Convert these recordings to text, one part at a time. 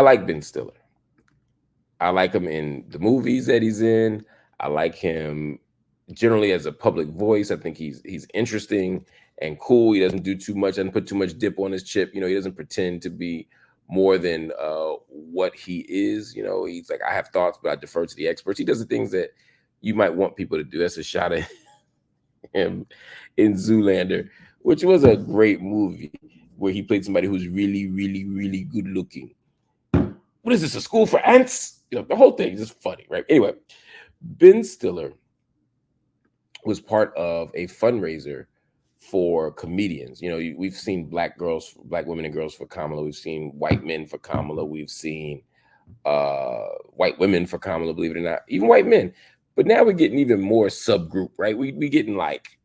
I like Ben Stiller. I like him in the movies that he's in. I like him generally as a public voice. I think he's interesting and cool. He doesn't do too much, doesn't put too much dip on his chip. He doesn't pretend to be more than what he is. He's like, I have thoughts, but I defer to the experts. He does the things that you might want people to do. That's a shot at him in Zoolander, which was a great movie where he played somebody who's really, really, really good looking. What is this, a school for ants? The whole thing is just funny, right? Anyway, Ben Stiller was part of a fundraiser for comedians. We've seen black women and girls for Kamala. We've seen white men for Kamala. We've seen white women for Kamala, believe it or not, even white men. But now we're getting even more subgroup, right? We getting like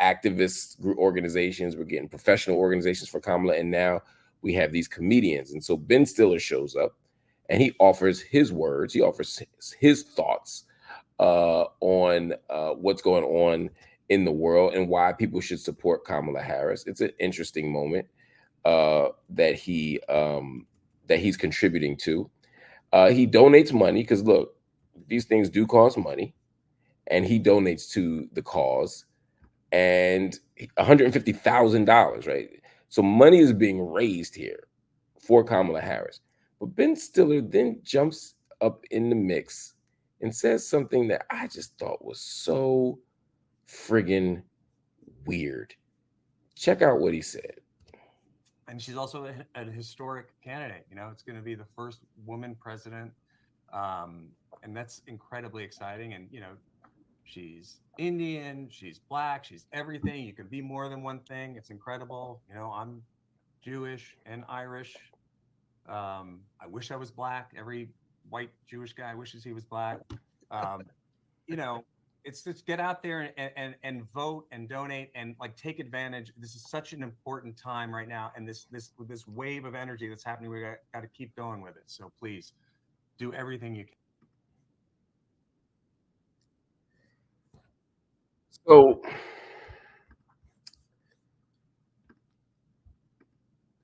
activist group organizations. We're getting professional organizations for Kamala, and now we have these comedians. And so Ben Stiller shows up, and he offers his words. He offers his thoughts on what's going on in the world and why people should support Kamala Harris. It's an interesting moment that he's contributing to. He donates money because look, these things do cost money, and he donates to the cause, and $150,000, right? So money is being raised here for Kamala Harris. But Ben Stiller then jumps up in the mix and says something that I just thought was so friggin' weird. Check out what he said. And she's also a historic candidate. It's going to be the first woman president. And that's incredibly exciting. And, she's Indian, she's black, she's everything. You can be more than one thing. It's incredible. I'm Jewish and Irish. I wish I was black. Every white Jewish guy wishes he was black. It's just get out there and vote and donate and like take advantage. This is such an important time right now, and this wave of energy that's happening, we got to keep going with it. So please do everything you can. So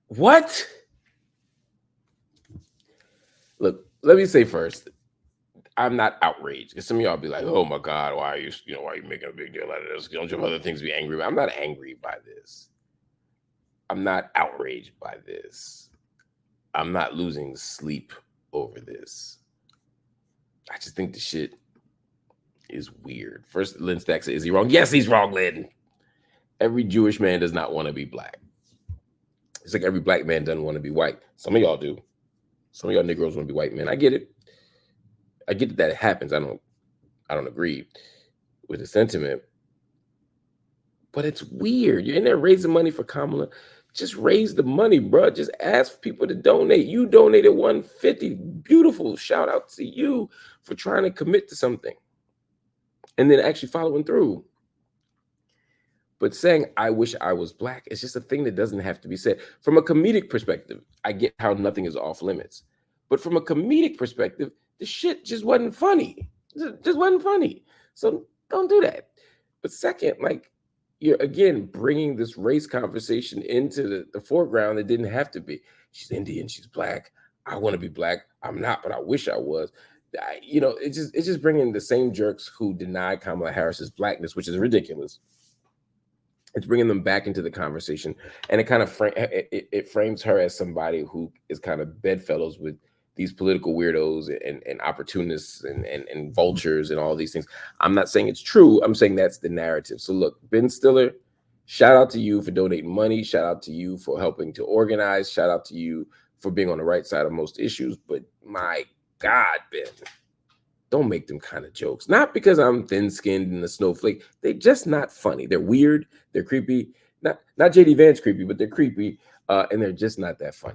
what? Look, let me say first, I'm not outraged. Because some of y'all be like, "Oh my God, why are you making a big deal out of this? Don't you have other things to be angry about?" I'm not angry by this. I'm not outraged by this. I'm not losing sleep over this. I just think the shit is weird. First, Lynn Stack said, "Is he wrong?" Yes, he's wrong, Lynn. Every Jewish man does not want to be black. It's like every black man doesn't want to be white. Some of y'all do. Some of y'all Negroes want to be white men. I get it. I get that it happens. I don't agree with the sentiment, but it's weird. You're in there raising money for Kamala. Just raise the money, bro. Just ask people to donate. You donated $150. Beautiful. Shout out to you for trying to commit to something and then actually following through. But saying, I wish I was black, is just a thing that doesn't have to be said. From a comedic perspective, I get how nothing is off limits. But from a comedic perspective, the shit just wasn't funny. Just wasn't funny. So don't do that. But second, like, you're again bringing this race conversation into the foreground that didn't have to be. She's Indian, she's black. I want to be black. I'm not, but I wish I was. It's just bringing the same jerks who deny Kamala Harris's blackness, which is ridiculous. It's bringing them back into the conversation, and it kind of it frames her as somebody who is kind of bedfellows with these political weirdos and opportunists and vultures and all these things. I'm not saying it's true. I'm saying that's the narrative. So look, Ben Stiller, shout out to you for donating money. Shout out to you for helping to organize. Shout out to you for being on the right side of most issues. But my God, Ben, don't make them kind of jokes. Not because I'm thin-skinned and a snowflake. They're just not funny. They're weird. They're creepy. Not JD Vance creepy, but they're creepy. And they're just not that funny.